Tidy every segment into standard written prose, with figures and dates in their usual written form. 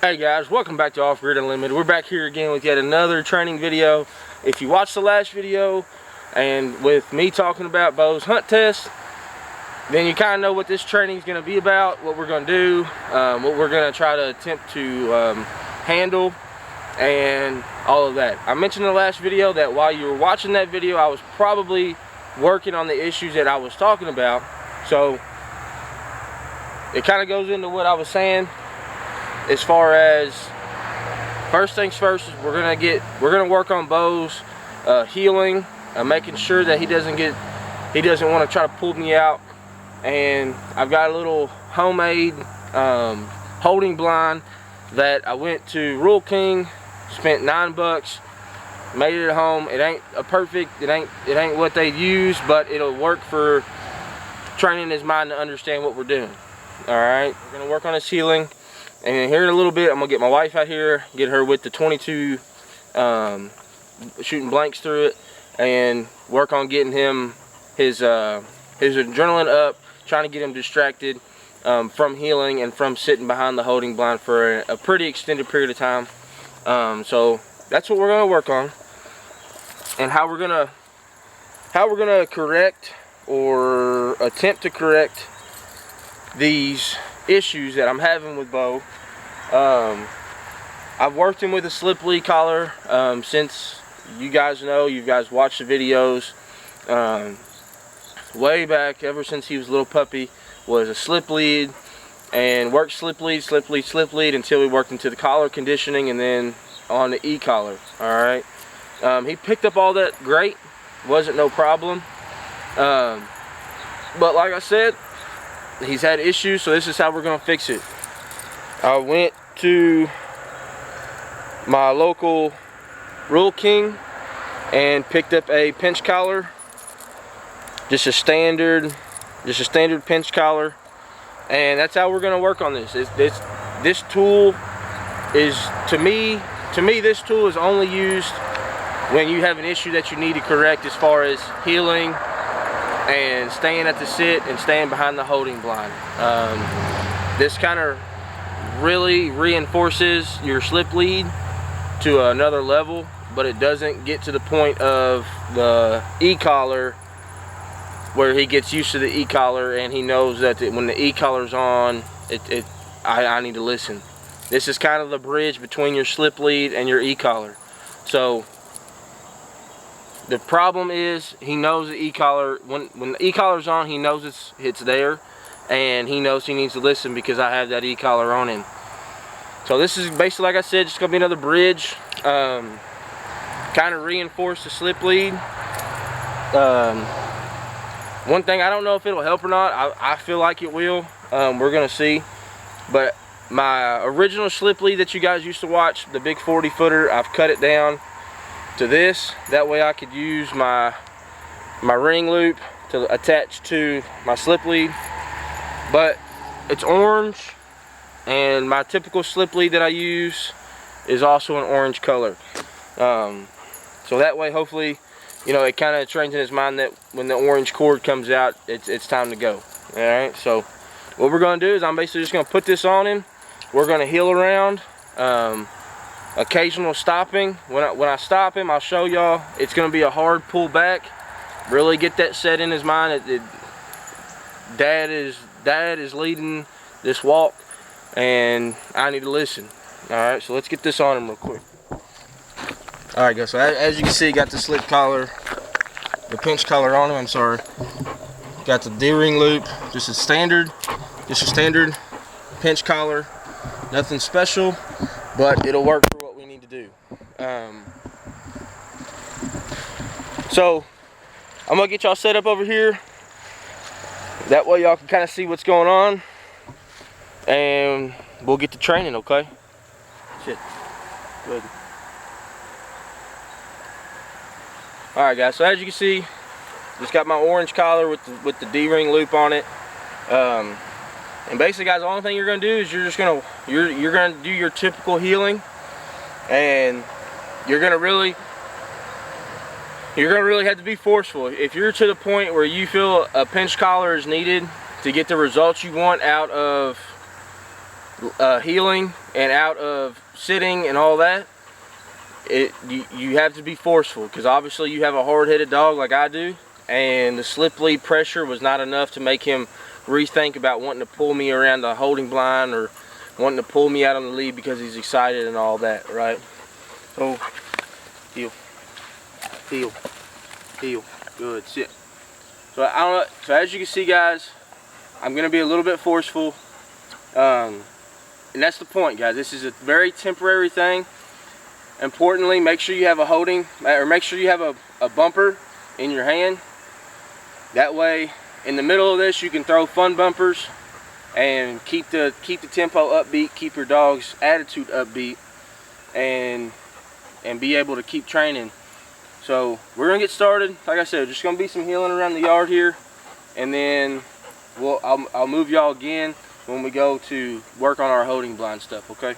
Hey guys, welcome back to OffGrid Unlimited. We're back here again with yet another training video. If you watched the last video and with me talking about Bo's hunt test, then you kind of know what this training is going to be about, what we're going to do, what we're going to try to attempt to handle, and all of that. I mentioned in the last video that while you were watching that video, I was probably working on the issues that I was talking about. So it kind of goes into what I was saying. As far as first things first, we're gonna work on Bo's healing, making sure that he doesn't want to try to pull me out. And I've got a little homemade holding blind that I went to Rural King, spent $9, made it at home. It ain't a perfect, it ain't what they use, but it'll work for training his mind to understand what we're doing. All right, we're gonna work on his healing. And here in a little bit, I'm gonna get my wife out here, get her with the 22 shooting blanks through it, and work on getting him his adrenaline up, trying to get him distracted from healing and from sitting behind the holding blind for a pretty extended period of time. So that's what we're gonna work on, and how we're gonna correct or attempt to correct these issues that I'm having with Bo. I've worked him with a slip lead collar since you guys watched the videos way back, ever since he was a little puppy, was a slip lead, and worked slip lead until we worked into the collar conditioning and then on the e-collar. Alright, he picked up all that great, wasn't no problem, but like I said, he's had issues, so this is how we're gonna fix it. I went to my local Rural King and picked up a pinch collar, just a standard pinch collar, and that's how we're gonna work on this. This tool is, to me, this tool is only used when you have an issue that you need to correct, as far as healing and staying at the sit and staying behind the holding blind. This kind of really reinforces your slip lead to another level, but it doesn't get to the point of the e-collar where he gets used to the e-collar and he knows that when the e-collar's on, I need to listen. This is kind of the bridge between your slip lead and your e-collar. So the problem is, he knows the e-collar, when the e-collar's on, he knows it's there, and he knows he needs to listen because I have that e-collar on him. So this is basically, like I said, just gonna be another bridge, kind of reinforce the slip lead. One thing, I don't know if it'll help or not. I feel like it will. We're gonna see. But my original slip lead that you guys used to watch, the big 40 footer, I've cut it down to this. That way I could use my ring loop to attach to my slip lead. But it's orange, and my typical slip lead that I use is also an orange color. So that way, hopefully, it kind of trains in his mind that when the orange cord comes out, it's time to go. All right. So what we're going to do is I'm basically just going to put this on him. We're going to heel around. Occasional stopping. When I stop him, I'll show y'all. It's going to be a hard pull back. Really get that set in his mind. Dad is leading this walk, and I need to listen. All right, so let's get this on him real quick. All right, guys. So as you can see, got the slip collar, the pinch collar on him. I'm sorry. Got the D-ring loop. Just a standard pinch collar. Nothing special, but it'll work for what we need to do. So I'm gonna get y'all set up over here. That way y'all can kind of see what's going on, and we'll get to training, okay? Shit. Good. All right, guys. So as you can see, just got my orange collar with the D-ring loop on it. And basically, guys, the only thing you're gonna do is you're gonna do your typical healing, and you're gonna really have to be forceful. If you're to the point where you feel a pinch collar is needed to get the results you want out of heeling and out of sitting and all that, you have to be forceful, because obviously you have a hard-headed dog like I do, and the slip lead pressure was not enough to make him rethink about wanting to pull me around the holding blind or wanting to pull me out on the lead because he's excited and all that, right? So, heel, heel, heel, good, sit. So I don't know, so as you can see, guys, I'm gonna be a little bit forceful, and that's the point, guys. This is a very temporary thing. Importantly, make sure you have a holding, or make sure you have a bumper in your hand. That way, in the middle of this, you can throw fun bumpers and keep the tempo upbeat, keep your dog's attitude upbeat, and be able to keep training. So we're gonna get started. Like I said, just gonna be some heeling around the yard here, and then I'll move y'all again when we go to work on our holding blind stuff. Okay.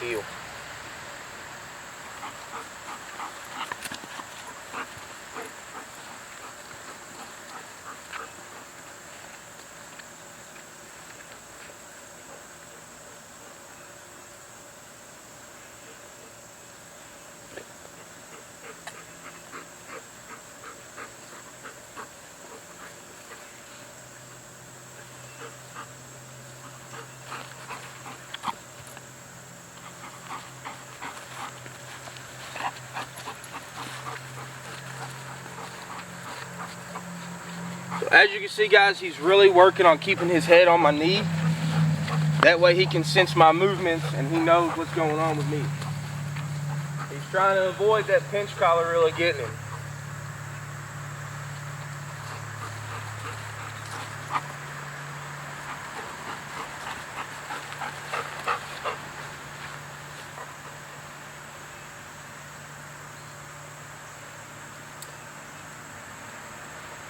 Heel. So as you can see, guys, he's really working on keeping his head on my knee. That way he can sense my movements and he knows what's going on with me. He's trying to avoid that pinch collar really getting him.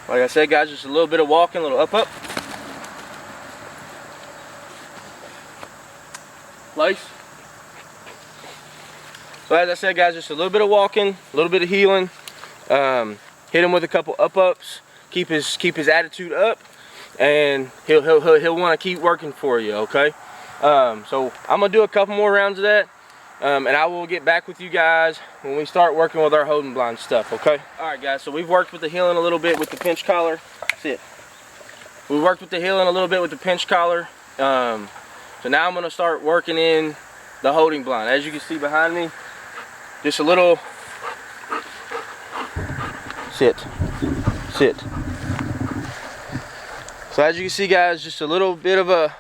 Like I said, guys, just a little bit of walking, a little up. Place. So as I said, guys, just a little bit of walking, a little bit of heeling. Hit him with a couple up-ups. Keep his attitude up, and he'll want to keep working for you. Okay. So I'm gonna do a couple more rounds of that, and I will get back with you guys when we start working with our holding blind stuff. Okay. All right, guys. So we've worked with the heeling a little bit with the pinch collar. Sit. We worked with the heeling a little bit with the pinch collar. So now I'm gonna start working in the holding blind. As you can see behind me, just a little sit. So as you can see, guys, just a little bit of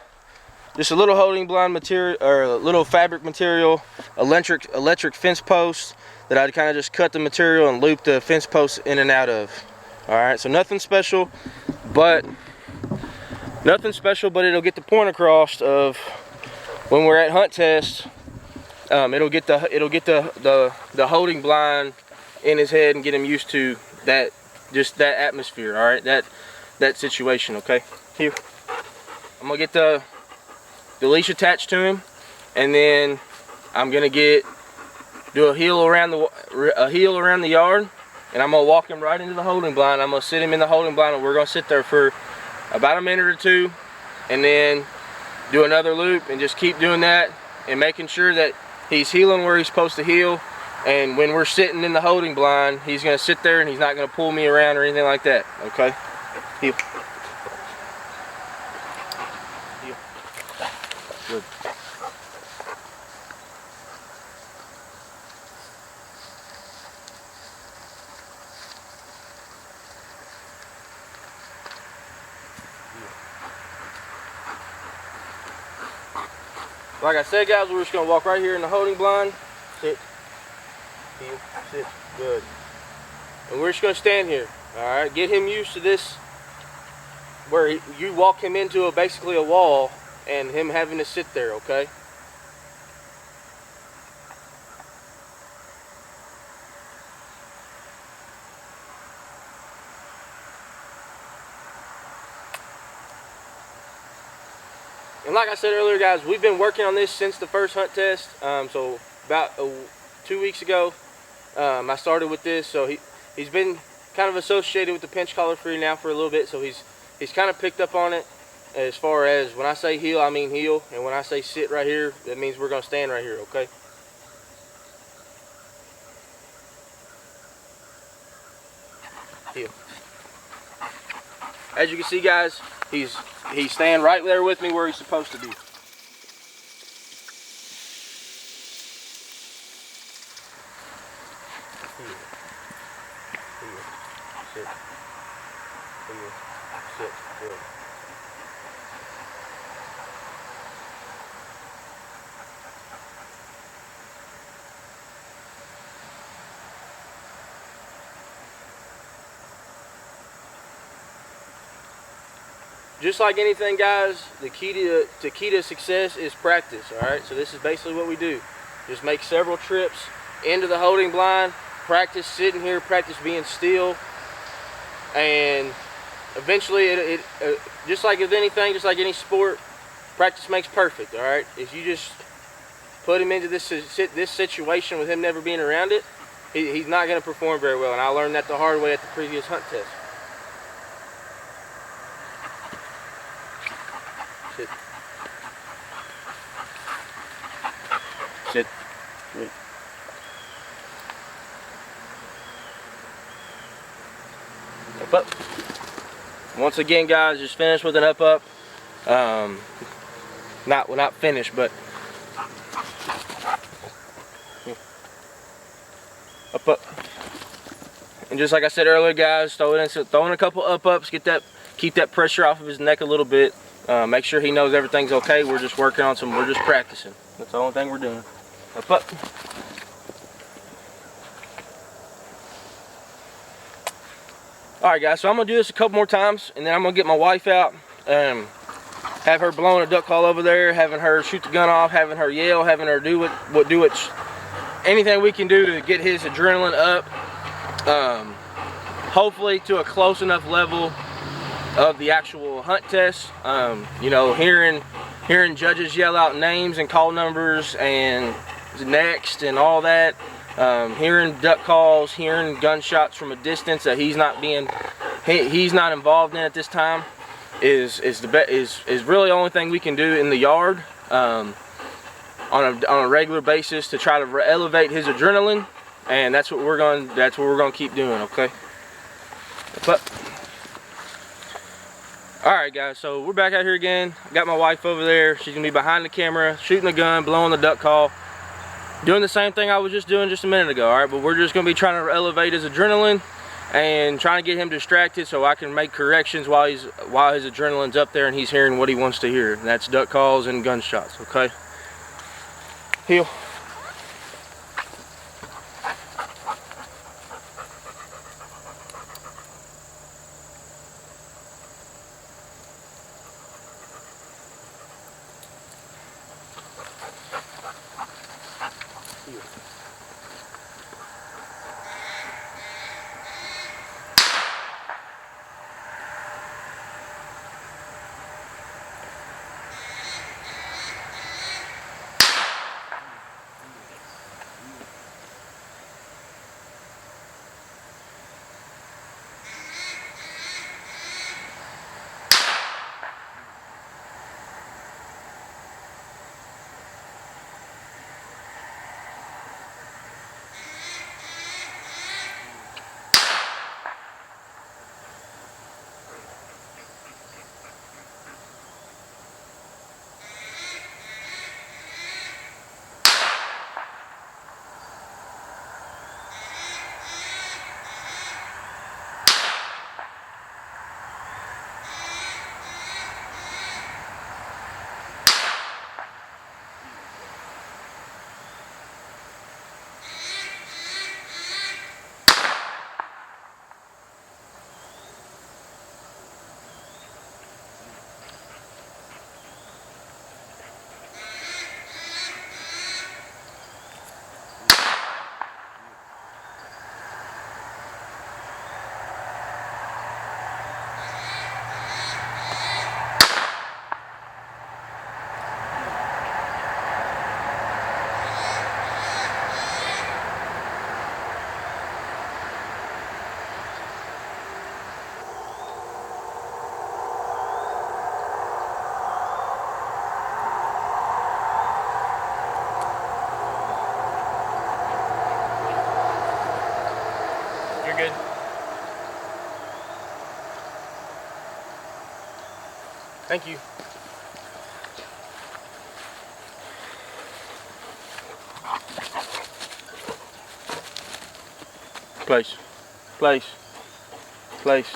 just a little holding blind material, or a little fabric material, electric fence post that I'd kind of just cut the material and loop the fence post in and out of. All right, so nothing special, but it'll get the point across of when we're at hunt test. It'll get the holding blind in his head and get him used to that, just that atmosphere. All right, that situation. Okay, here I'm gonna get the leash attached to him, and then I'm gonna do a heel around the yard, and I'm gonna walk him right into the holding blind. I'm gonna sit him in the holding blind, and we're gonna sit there for about a minute or two, and then do another loop, and just keep doing that and making sure that he's heeling where he's supposed to heel. And when we're sitting in the holding blind, he's gonna sit there and he's not gonna pull me around or anything like that. Okay? Heel. Heel. Good. Like I said, guys, we're just gonna walk right here in the holding blind. Sit. Heel. Sit. Good. And we're just gonna stand here. All right. Get him used to this, where you walk him into basically a wall, and him having to sit there. Okay. And like I said earlier, guys, we've been working on this since the first hunt test. So about 2 weeks ago, I started with this. So he's been kind of associated with the pinch collar free now for a little bit. So he's kind of picked up on it. As far as when I say heel, I mean heel, and when I say sit right here, that means we're gonna stand right here. Okay. Heel. As you can see, guys, he's staying right there with me where he's supposed to be. Sit. Sit. Good. Just like anything, guys, the key to success is practice. All right, so this is basically what we do. Just make several trips into the holding blind, practice sitting here, practice being still, and eventually just like with anything, just like any sport, practice makes perfect. All right, if you just put him into this situation with him never being around it, he's not going to perform very well. And I learned that the hard way at the previous hunt test. Sit. Sit. Wait. Up. Once again, guys, just finished with an up. Not finished, but up. And just like I said earlier, guys, throw in a couple ups, keep that pressure off of his neck a little bit. Make sure he knows everything's okay. We're just working on we're just practicing. That's the only thing we're doing. Up. Alright, guys, so I'm going to do this a couple more times, and then I'm going to get my wife out, have her blowing a duck call over there, having her shoot the gun off, having her yell, having her do anything we can do to get his adrenaline up, hopefully to a close enough level of the actual hunt test. You know, hearing judges yell out names and call numbers and next and all that, hearing duck calls, hearing gunshots from a distance that he's not involved in at this time is really the only thing we can do in the yard on a regular basis to try to elevate his adrenaline, and that's what we're going to keep doing. Okay. But alright, guys, so we're back out here again. I got my wife over there. She's gonna be behind the camera, shooting the gun, blowing the duck call, doing the same thing I was just doing just a minute ago. Alright, but we're just gonna be trying to elevate his adrenaline and trying to get him distracted so I can make corrections while his adrenaline's up there and he's hearing what he wants to hear. And that's duck calls and gunshots. Okay. Heel. Thank you. Place. Place. Place.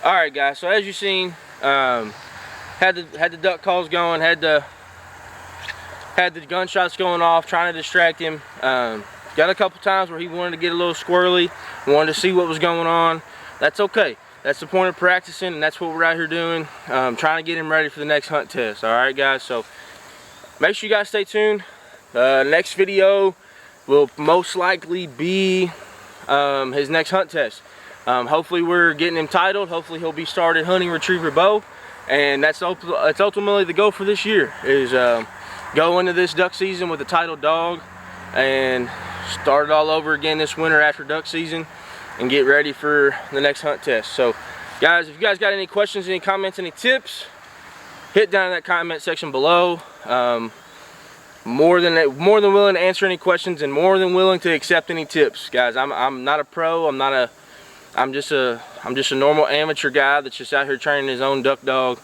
Alright guys, so as you've seen, had the duck calls going, had the gunshots going off, trying to distract him. Got a couple times where he wanted to get a little squirrely, wanted to see what was going on. That's okay. That's the point of practicing, and that's what we're out here doing, trying to get him ready for the next hunt test. Alright guys, so make sure you guys stay tuned. Next video will most likely be his next hunt test. Hopefully we're getting him titled. Hopefully he'll be started hunting retriever bow, and that's ultimately the goal for this year, is go into this duck season with a titled dog and start it all over again this winter after duck season and get ready for the next hunt test. So guys, if you guys got any questions, any comments, any tips, hit down in that comment section below. More than willing to answer any questions, and more than willing to accept any tips, guys. I'm not a pro. I'm just a normal amateur guy that's just out here training his own duck dog,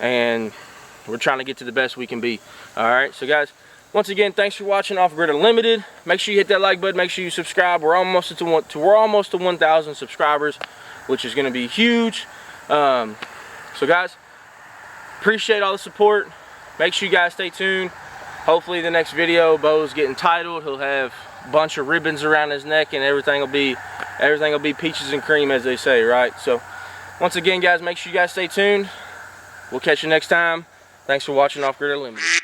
and we're trying to get to the best we can be. All right, so guys, once again, thanks for watching OffGrid Unlimited. Make sure you hit that like button. Make sure you subscribe. We're almost to 1,000 subscribers, which is going to be huge. So guys, appreciate all the support. Make sure you guys stay tuned. Hopefully the next video, Bo's getting titled. He'll have a bunch of ribbons around his neck, and everything will be peaches and cream, as they say, right? So once again guys, make sure you guys stay tuned. We'll catch you next time. Thanks for watching OffGrid Unlimited.